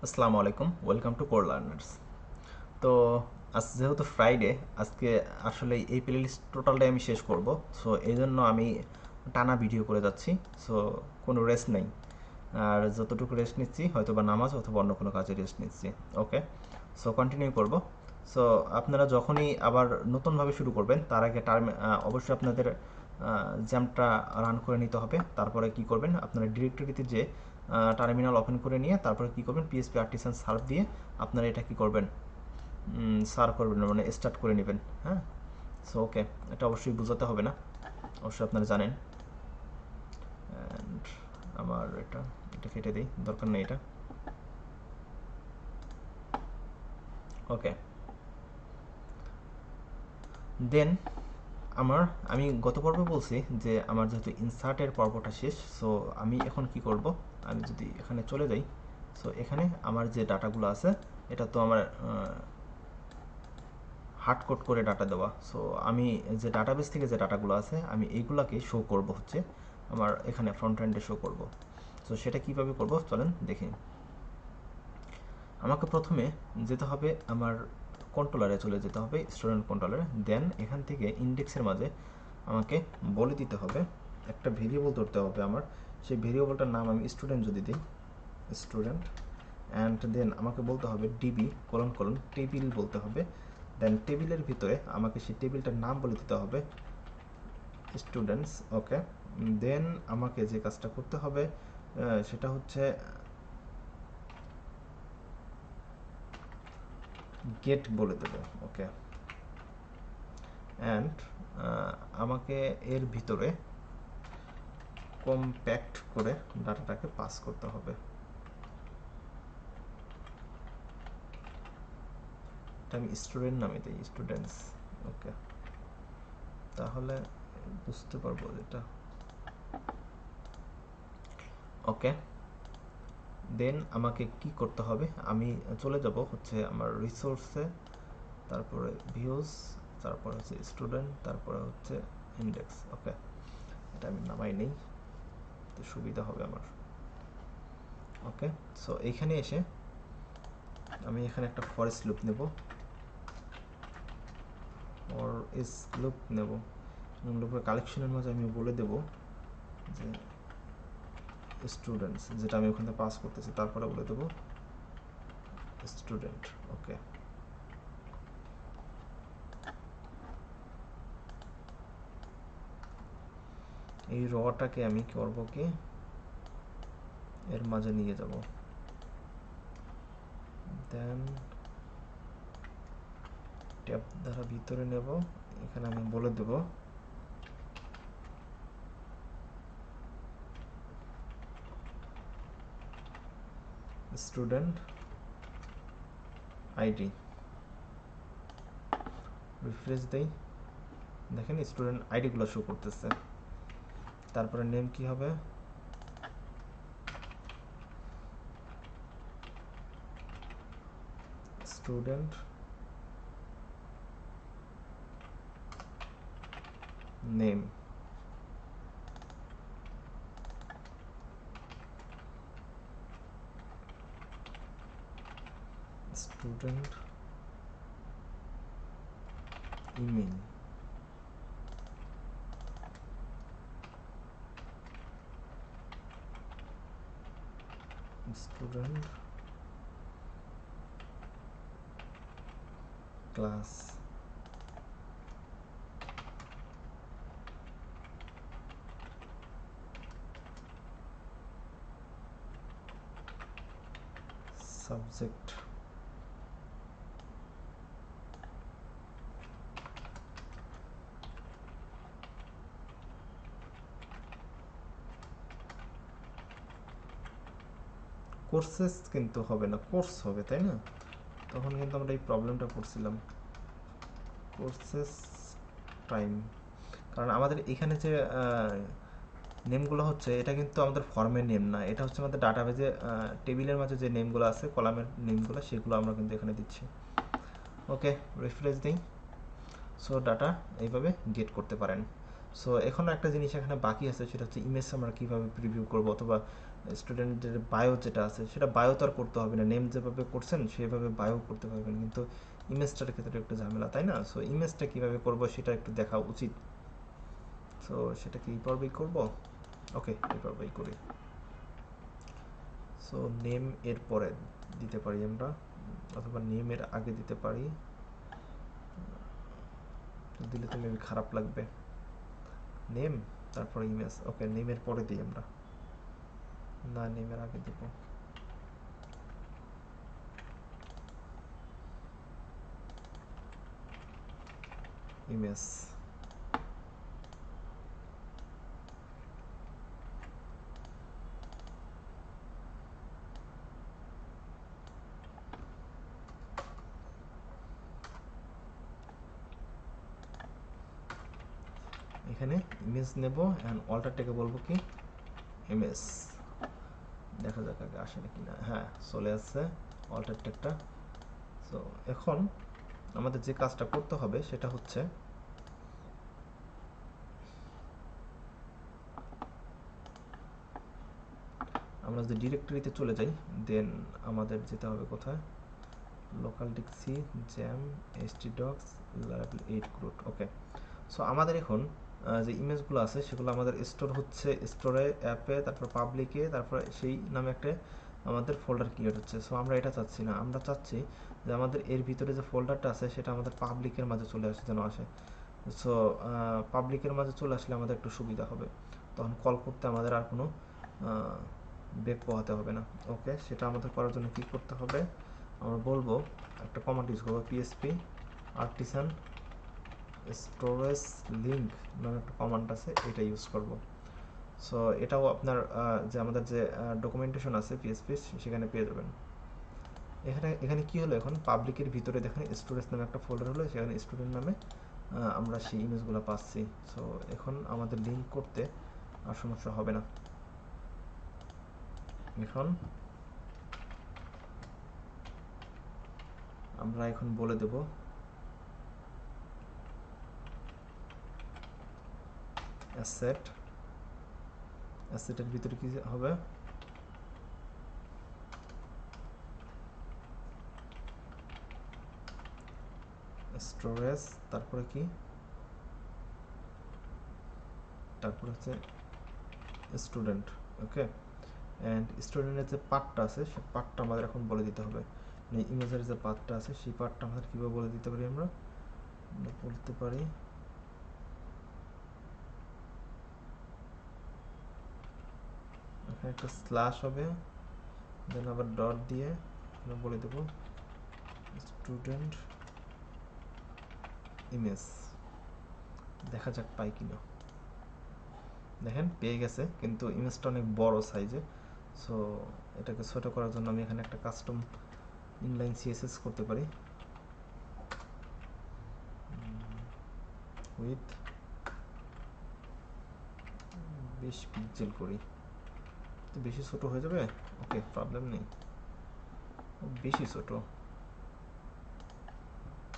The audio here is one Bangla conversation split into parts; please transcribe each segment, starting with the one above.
আসসালামু আলাইকুম, ওয়েলকাম টু কোর লার্নার্স। তো আজ যেহেতু ফ্রাইডে, আজকে আসলে এই প্লেলিস্ট টোটালটাই আমি শেষ করব। সো এই জন্য আমি টানা ভিডিও করে যাচ্ছি। সো কোনো রেস্ট নেই। আর যতটুকু রেস্ট নিচ্ছি হয়তো বা নামাজ অথবা অন্য কোনো কাজে রেস্ট নিচ্ছি। ওকে, সো কন্টিনিউ করব। সো আপনারা যখনই আবার নতুনভাবে শুরু করবেন তার আগে অবশ্যই আপনাদের জ্যামটা রান করে নিতে হবে। তারপরে কি করবেন, আপনারা ডিরেক্টরিতে যে টার্মিনাল ওপেন করে নিয়ে তারপরে কি করবেন, পিএসপি আর্টিসান সার্ভ দিয়ে আপনারা এটা কি করবেন, সার্ভ করবেন, মানে স্টার্ট করে নেবেন। হ্যাঁ, সো ওকে, এটা অবশ্যই বোঝাতে হবে না, অবশ্যই আপনারা জানেন। অ্যান্ড আমার এটা এটা কেটে দিই, দরকার নেই এটা। ওকে, দেন আমি গত পর্বে বলছি যে আমার যেহেতু ইনসার্টের পর্বটা শেষ, সো আমি এখন কি করব, আমি যদি এখানে চলে যাই, সো এখানে আমার যে ডাটাগুলো আছে এটা তো আমার হার্ড কোড করে ডাটা দেওয়া। সো আমি যে ডাটাবেস থেকে যে ডাটাগুলো আছে আমি এইগুলাকে শো করব, হচ্ছে আমার এখানে ফ্রন্ট এন্ডে শো করব। সো সেটা কিভাবে করব চলেন দেখি। আমাকে প্রথমে যেতে হবে আমার কন্ট্রোলারে, চলে যেতে হবে স্টুডেন্ট কন্ট্রোলারে। দেন এখান থেকে ইন্ডেক্সের মাঝে আমাকে বলে দিতে হবে, একটা ভেরিয়েবল ধরতে হবে আমার। সেই ভেরিয়েবলটার নাম আমি স্টুডেন্ট যদি দিই, স্টুডেন্ট, অ্যান্ড দেন আমাকে বলতে হবে ডিবি কোলন কোলন টেবিল বলতে হবে। দেন টেবিলের ভিতরে আমাকে সেই টেবিলটার নাম বলে দিতে হবে স্টুডেন্টস। ওকে, দেন আমাকে যে কাজটা করতে হবে সেটা হচ্ছে গেট বলে দেবো। ওকে, অ্যান্ড আমাকে এর ভিতরে কম্প্যাক্ট করে ডাটাটাকে পাস করতে হবে। এটা আমি স্টুডেন্ট নামে দিই, স্টুডেন্টস। ওকে, তাহলে বুঝতে পারবো এটা। ওকে, দেন আমাকে কি করতে হবে, আমি চলে যাব হচ্ছে আমার রিসোর্সে, তারপরে ভিউজ, তারপরে হচ্ছে স্টুডেন্ট, তারপরে হচ্ছে ইন্ডেক্স। ওকে, এটা আমি নামাই নেই তো সুবিধা হবে আমার। ওকে, সো এইখানে এসে আমি এখানে একটা ফরেস্ট লুপ নেব, ফর ইস লুপ নেব। লুপের কালেকশনের মাঝে আমি বলে দেব যে স্টুডেন্টস, যেটা আমি ওখানে পাস করতেছি, তারপরে বলে দেবো স্টুডেন্ট। ওকে, এই রটাকে আমি করব কি, এর মাঝে নিয়ে যাব। দেন ট্যাব দ্বারা ভিতরে নেব, এখানে আমি বলে দেব স্টুডেন্ট আইডি। রিফ্রেশ দেই, দেখেন স্টুডেন্ট আইডিগুলো শো করতেছে। তারপরে নেম কি হবে, student name, student email, student class, subject. Courses কিন্তু হবে না, কোর্স হবে, তাই না? তখন কিন্তু আমরা এই প্রবলেমটা করছিলাম, কোর্সেস টাইম। কারণ আমাদের এখানে যে নেমগুলো হচ্ছে এটা কিন্তু আমাদের ফর্মের নেম না, এটা হচ্ছে আমাদের ডাটাবেজে টেবিলের মাঝে যে নেমগুলো আছে, কলামের নেমগুলো, সেগুলো আমরা কিন্তু এখানে দিচ্ছি। ওকে, রিফ্রেশ দিই। সো ডাটা এইভাবে গেট করতে পারেন। সো এখনও একটা জিনিস এখানে বাকি আছে, সেটা হচ্ছে ইমেজ আমরা কীভাবে প্রিভিউ করবো, অথবা স্টুডেন্টের বায়ো যেটা আছে সেটা বায়ো তো আর করতে হবে না, নেম যেভাবে করছেন সেভাবে বায়ো করতে পারবেন, কিন্তু ইমেজটার ক্ষেত্রে একটু ঝামেলা, তাই না? সো ইমেজটা কীভাবে করবো সেটা একটু দেখা উচিত। সো সেটা কি এই পর্বেই করবো? ওকে, এই পর্বেই করি। সো নেম এর পরে দিতে পারি আমরা, অথবা নেমের আগে দিতে পারি, দিলে তো মেবি খারাপ লাগবে। নেম তারপর ইমেজ, ওকে নেমের পরে দিই আমরা, না নেমের আগে দেব। ইমেজ, এখানে ইমেজ নেব অ্যান্ড অল্টারটাকে বলবো কি ইমেজ। দেখা যাক আগে আসে নাকি না, হ্যাঁ চলে আসছে অল্টার ট্যাগটা। সো এখন আমাদের যে কাজটা করতে হবে সেটা হচ্ছে আমরা যদি ডিরেক্টরিতে চলে যাই, দেন আমাদের যেতে হবে কোথায়, local disk C xampp htdocs laravel 8 ক্রুট। ওকে, সো আমাদের এখন যে ইমেজগুলো আছে সেগুলো আমাদের স্টোর হচ্ছে, স্টোরে, অ্যাপে, তারপর পাবলিকে, তারপর সেই নামে একটা আমাদের ফোল্ডার ক্রিয়েট হচ্ছে। সো আমরা এটা চাচ্ছি না, আমরা চাচ্ছি যে আমাদের এর ভিতরে যে ফোল্ডারটা আছে সেটা আমাদের পাবলিকের মাঝে চলে আসে, যেন আসে। সো পাবলিকের মাঝে চলে আসলে আমাদের একটু সুবিধা হবে, তখন কল করতে আমাদের আর কোনো বেগ পোহাতে হবে না। ওকে, সেটা আমাদের করার জন্য কী করতে হবে, আমরা বলবো একটা কমান্ড ইউজ করবো, পিএসপি আর্টিসান স্টোরেজ লিঙ্ক নামে একটা কমান্ড আছে, এটা ইউজ করব। সো এটাও আপনার যে আমাদের যে ডকুমেন্টেশন আছে পিএসপি সেখানে পেয়ে যাবেন। এখানে এখানে কি হলো, এখন পাবলিকের ভিতরে দেখেন স্টোরেজ নামে একটা ফোল্ডার হলো, সেখানে স্টুডেন্ট নামে আমরা সেই ইমেজগুলো পাচ্ছি। সো এখন আমাদের লিঙ্ক করতে আর সমস্যা হবে না। এখন আমরা এখন বলে দেব অ্যাসেট, অ্যাসেটের ভিতরে কি হবে, স্টোরেজ, তারপরে কি, তারপর হচ্ছে স্টুডেন্ট। ওকে, অ্যান্ড স্টুডেন্টের যে পার্টটা আছে সেই পার্টটা আমাদের এখন বলে দিতে হবে, মানে ইমেজের যে পার্টটা আছে সেই পার্টটা আমাদের কীভাবে বলে দিতে পারি, আমরা বলতে পারি এখানে একটা স্ল্যাশ হবে, দেন আবার ডট দিয়ে আমরা বলে দেবো স্টুডেন্ট ইমেজ। দেখা যাক পাই কিনা, দেখেন পেয়ে গেছে, কিন্তু ইমেজটা অনেক বড় সাইজে। সো এটাকে ছোটো করার জন্য আমি এখানে একটা কাস্টম ইনলাইন সিএসএস করতে পারি, উইথ 20 পিক্সেল করি, তো বেশি ছোট হয়ে যাবে, ওকে প্রবলেম নেই, বেশি ছোট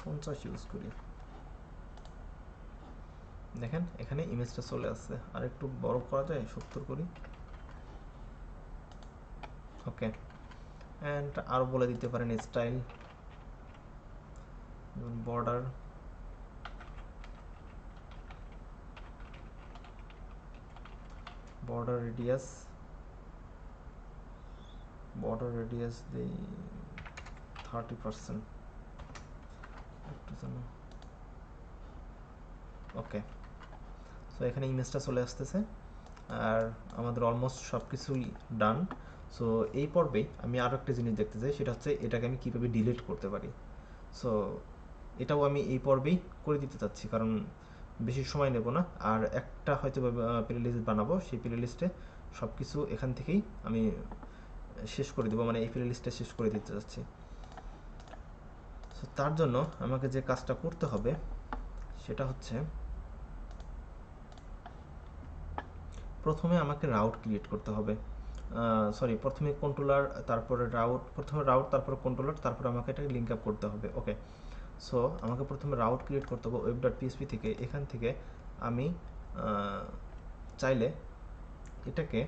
50 ইউজ করি। দেখেন এখানে ইমেজটা চলে আসছে, আর একটু বড় করা যায়, 70 করি। ওকে, অ্যান্ড আরও বলে দিতে পারেন style, border, border radius, border radius দিই 30%, একটু যেন। ওকে, সো এখানে ইমেজটা চলে আসতেছে, আর আমাদের অলমোস্ট সব কিছুই ডান। সো এই পর্বে আমি আরও একটা জিনিস দেখতে চাই, সেটা হচ্ছে এটাকে আমি কীভাবে ডিলিট করতে পারি। সো এটাও আমি এই পর্বেই করে দিতে চাচ্ছি, কারণ বেশি সময় নেব না, আর একটা হয়তো প্লে লিস্ট বানাবো, সেই প্লে লিস্টে সব কিছু এখান থেকেই আমি শেষ করে দেবো, মানে এই প্লে লিস্টটা শেষ করে দিতে চাচ্ছি। সো তার জন্য আমাকে যে কাজটা করতে হবে সেটা হচ্ছে, প্রথমে আমাকে রাউট ক্রিয়েট করতে হবে, সরি প্রথমে কন্ট্রোলার, তারপরে রাউট, প্রথমে রাউট তারপরে কন্ট্রোলার, তারপরে আমাকে এটাকে লিঙ্ক আপ করতে হবে। ওকে, সো আমাকে প্রথমে রাউট ক্রিয়েট করতে হবে ওয়েব ডট পিএসপি থেকে। এখান থেকে আমি চাইলে এটাকে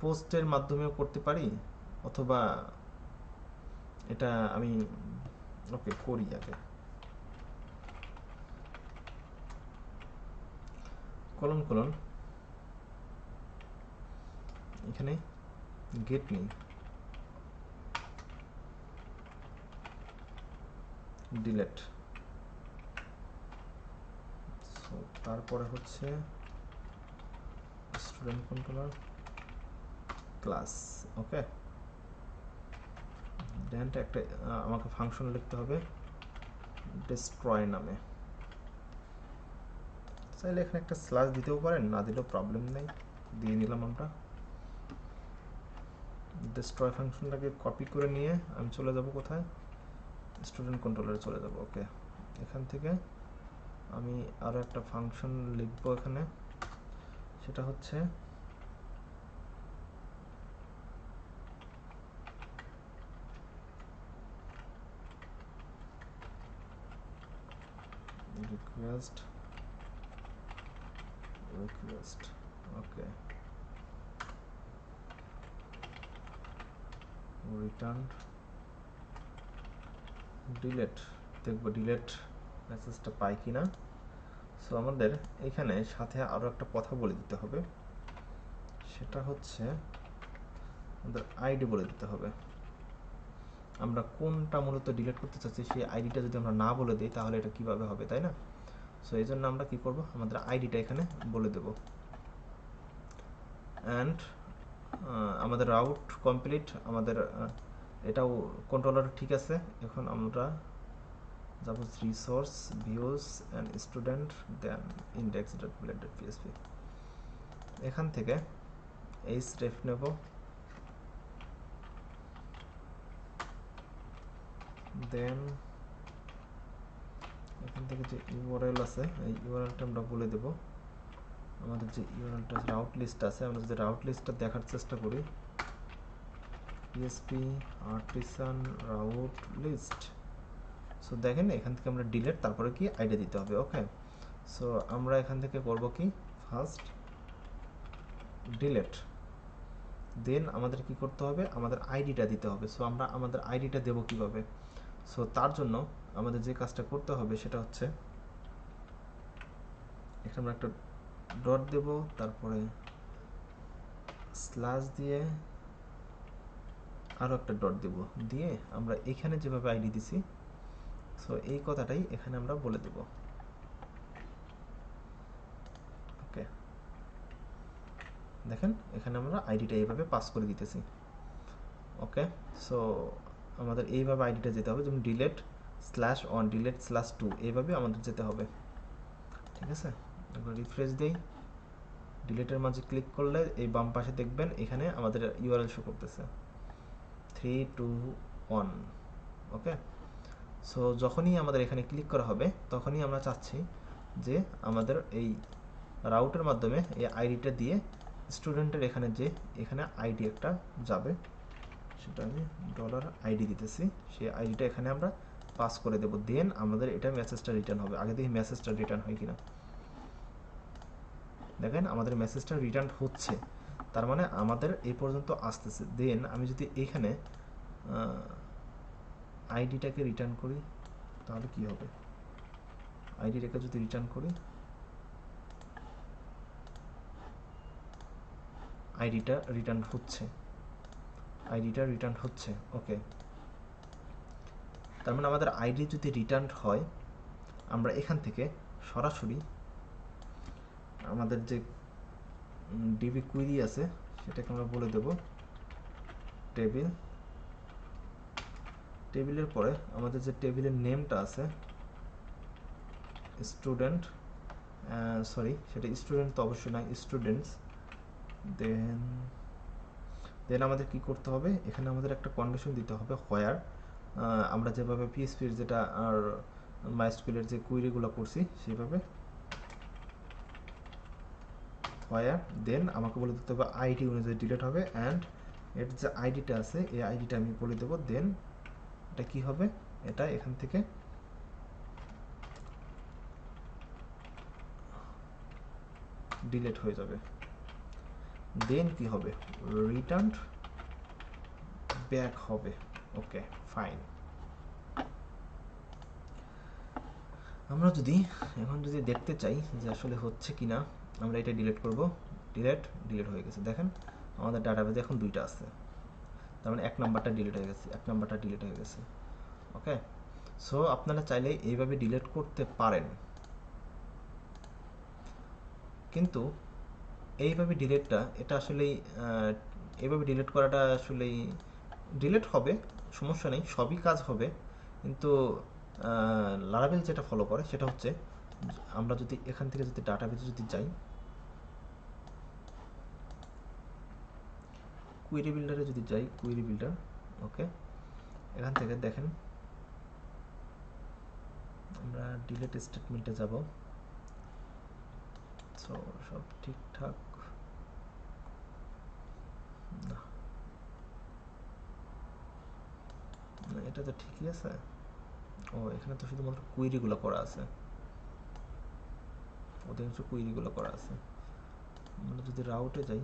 পোস্টের মাধ্যমেও করতে পারি, অথবা এটা আমি ওকে করি আগে। কলন কলন এখানে গেট নেই, ডিলেট। সো তারপরে হচ্ছে স্টুডেন্ট কন্ট্রোলার ক্লাস। ওকে, দেন একটা আমাকে ফাংশন লিখতে হবে ডেস্ট্রয় নামে। চাইলে এখানে একটা স্ল্যাশ দিতেও পারেন, না দিলেও প্রবলেম নেই, দিয়ে নিলাম আমরা। ডেস্ট্রয় ফাংশনটাকে কপি করে নিয়ে আমি চলে যাব কোথায়, স্টুডেন্ট কন্ট্রোলারে চলে যাব। ওকে, এখান থেকে আমি আরও একটা ফাংশন লিখবো এখানে, সেটা হচ্ছে রিকোয়েস্ট রিকোয়েস্ট। ওকে, রিটার্ন ডিলেট। দেখবো ডিলেট মেসেজটা পাই কিনা। সো আমাদের এখানে সাথে আরও একটা কথা বলে দিতে হবে, সেটা হচ্ছে আমাদের আইডি বলে দিতে হবে। আমরা কোনটা মূলত ডিলিট করতে চাচ্ছি সেই আইডিটা যদি আমরা না বলে দিই তাহলে এটা কিভাবে হবে, তাই না? সো এই জন্য আমরা কি করব, আমাদের আইডিটা এখানে বলে দেব। অ্যান্ড আমাদের রাউট কমপ্লিট, আমাদের এটাও কন্ট্রোলার ঠিক আছে। এখন আমরা যাব resource views and student, then index.build.php। এখান থেকে href নেব, দেন এখান থেকে যে ইউআরএল আছে এই ইউআরএলটা আমরা বলে দেব। আমাদের যে ইউআরএলটা রাউট লিস্ট আছে, আমরা যদি রাউট লিস্টটা দেখার চেষ্টা করি, PHP artisan route list. So দেখেন এখান থেকে আমরা ডিলেট, তারপরে কি আইডি দিতে হবে। ওকে, সো আমরা এখান থেকে করব কি, ফার্স্ট ডিলেট, দেন আমাদের কি করতে হবে, আমাদের আইডিটা দিতে হবে। সো আমরা আমাদের আইডিটা দেবো কিভাবে? সো তার জন্য আমাদের যে কাজটা করতে হবে সেটা হচ্ছে এখানে আমরা একটা ডট দেব, তারপরে স্ল্যাশ দিয়ে আরও একটা ডট দেব, দিয়ে আমরা এখানে যেভাবে আইডি দিছি সো এই কথাটাই এখানে আমরা বলে দেব। ওকে, দেখেন এখানে আমরা আইডিটা এইভাবে পাস করে দিতেছি। ওকে, সো আমাদের এইভাবে আইডিটা যেতে হবে, যেমন delete slash one, delete slash two, এইভাবে আমাদের যেতে হবে। ঠিক আছে, একবার রিফ্রেশ দিই, ডিলেটের মাঝে ক্লিক করলে এই বাম পাশে দেখবেন এখানে আমাদের ইউআরএল শো করতেছে 321। ওকে, সো যখনই আমাদের এখানে ক্লিক করা হবে তখনই আমরা চাচ্ছি যে আমাদের এই রাউটের মাধ্যমে এই আইডিটা দিয়ে স্টুডেন্টের এখানে যে এখানে আইডি একটা যাবে, সেটা আমি $আইডি দিতেছি, সেই আইডিটা এখানে আমরা পাস করে দেব, দেন আমাদের এটা মেসেজটা রিটার্ন হবে। আগে দেখি মেসেজটা রিটার্ন হয় কিনা। দেখেন আমাদের মেসেজটা রিটার্ন হচ্ছে, তার মানে আমাদের এই পর্যন্ত আসতেছে। দেন আমি যদি এখানে আইডিটাকে রিটার্ন করি তাহলে কি হবে, আইডিটাকে যদি রিটার্ন করি, আইডিটা রিটার্ন হচ্ছে, আইডিটা রিটার্ন হচ্ছে। ওকে, তার মানে আমাদের আইডি যদি রিটার্ন হয় আমরা এখান থেকে সরাসরি আমাদের যে ডিবি কুইরি আছে সেটাকে আমরা বলে দেব টেবিল। টেবিলের পরে আমাদের যে টেবিলের নেমটা আছে স্টুডেন্ট, সরি সেটা স্টুডেন্ট তো অবশ্যই না, স্টুডেন্টস। দেন দেন আমাদের কি করতে হবে, এখানে আমাদের একটা কন্ডিশন দিতে হবে হোয়ার, আমরা যেভাবে পিএসপির যেটা আর মাইস্কুলের যে কুইরিগুলো করছি সেইভাবে হোয়ার, দেন আমাকে বলে দিতে হবে আইডি অনুযায়ী ডিলিট হবে, অ্যান্ড এর যে আইডিটা আছে এই আইডিটা আমি বলে দেবো। দেন এটা কি হবে, এটা এখান থেকে ডিলিট হয়ে যাবে। দেন কি হবে, রিটার্ন ব্যাক হবে। Okay fine. আমরা যদি এখন যদি দেখতে চাই যে আসলে হচ্ছে কি না, আমরা এটা ডিলিট করব। ডিলিট হয়ে গেছে। দেখেন আমাদের ডাটাবেজে এখন দুইটা আছে, তার মানে এক নাম্বারটা ডিলিট হয়ে গেছে, এক নাম্বারটা ডিলিট হয়ে গেছে। ওকে, সো আপনারা চাইলে এইভাবে ডিলিট করতে পারেন, কিন্তু এইভাবে ডিলিটটা এটা আসলেই এইভাবে ডিলিট করাটা আসলেই ডিলিট হবে, সমস্যা নেই, সবই কাজ হবে, কিন্তু লারাভেল যেটা ফলো করে সেটা হচ্ছে আমরা যদি এখান থেকে যদি ডাটাবেজে যদি যাই, কুয়েরি বিল্ডারে যদি যাই, কুয়েরি বিল্ডার, ওকে, এখান থেকে দেখেন আমরা ডিলিট স্টেটমেন্টে যাব। সো সব ঠিকঠাক না, এটা তো ঠিকই আছে। ও এখানে তো শুধুমাত্র কুয়েরিগুলো করা আছে, অধিকাংশ কুয়েরিগুলো করা আছে। আমরা যদি রাউটে যাই,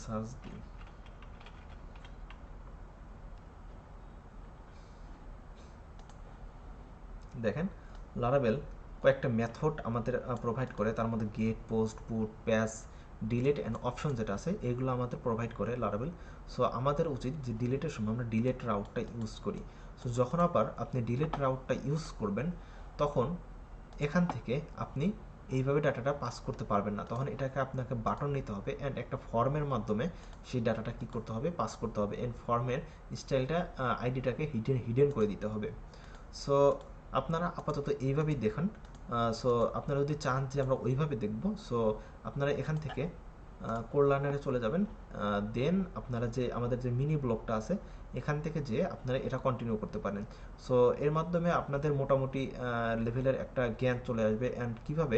সার্চ দিই, দেখেন লারাভেল কয়েকটা মেথড আমাদের প্রোভাইড করে, তার মধ্যে get, post, put, patch, delete and option যেটা আছে এগুলো আমাদের প্রোভাইড করে লারাভেল। সো আমাদের উচিত যে ডিলিটের সময় আমরা ডিলিট রাউটটা ইউজ করি। সো যখন আবার আপনি ডিলিট রাউটটা ইউজ করবেন, তখন এখান থেকে আপনি এইভাবে ডাটাটা পাস করতে পারবেন না, তখন এটাকে আপনাকে বাটন নিতে হবে অ্যান্ড একটা ফর্মের মাধ্যমে সেই ডাটাটা কী করতে হবে, পাস করতে হবে, অ্যান্ড ফর্মের স্টাইলটা আইডিটাকে হিডেন করে দিতে হবে। সো আপনারা আপাতত এইভাবেই দেখুন। সো আপনারা যদি চান যে আমরা ওইভাবে দেখব, সো আপনারা এখান থেকে কোড লার্নারে চলে যাবেন, দেন আপনারা যে আমাদের যে মিনি ব্লগটা আছে এখান থেকে যে আপনারা এটা কন্টিনিউ করতে পারেন। সো এর মাধ্যমে আপনাদের মোটামুটি লেভেলের একটা জ্ঞান চলে আসবে, অ্যান্ড কীভাবে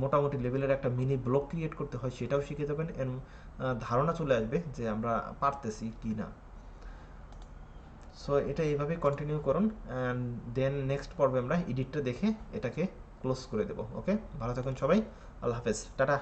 মোটামুটি লেভেলের একটা মিনি ব্লগ ক্রিয়েট করতে হয় সেটাও শিখে যাবেন, অ্যান্ড ধারণা চলে আসবে যে আমরা পারতেছি কি না। সো এটা এইভাবে কন্টিনিউ করুন, অ্যান্ড দেন নেক্সট পর্বে আমরা এডিটটা দেখে এটাকে ক্লোজ করে দেবো। ওকে, ভালো থাকুন সবাই, আল্লাহ হাফেজ, টাটা।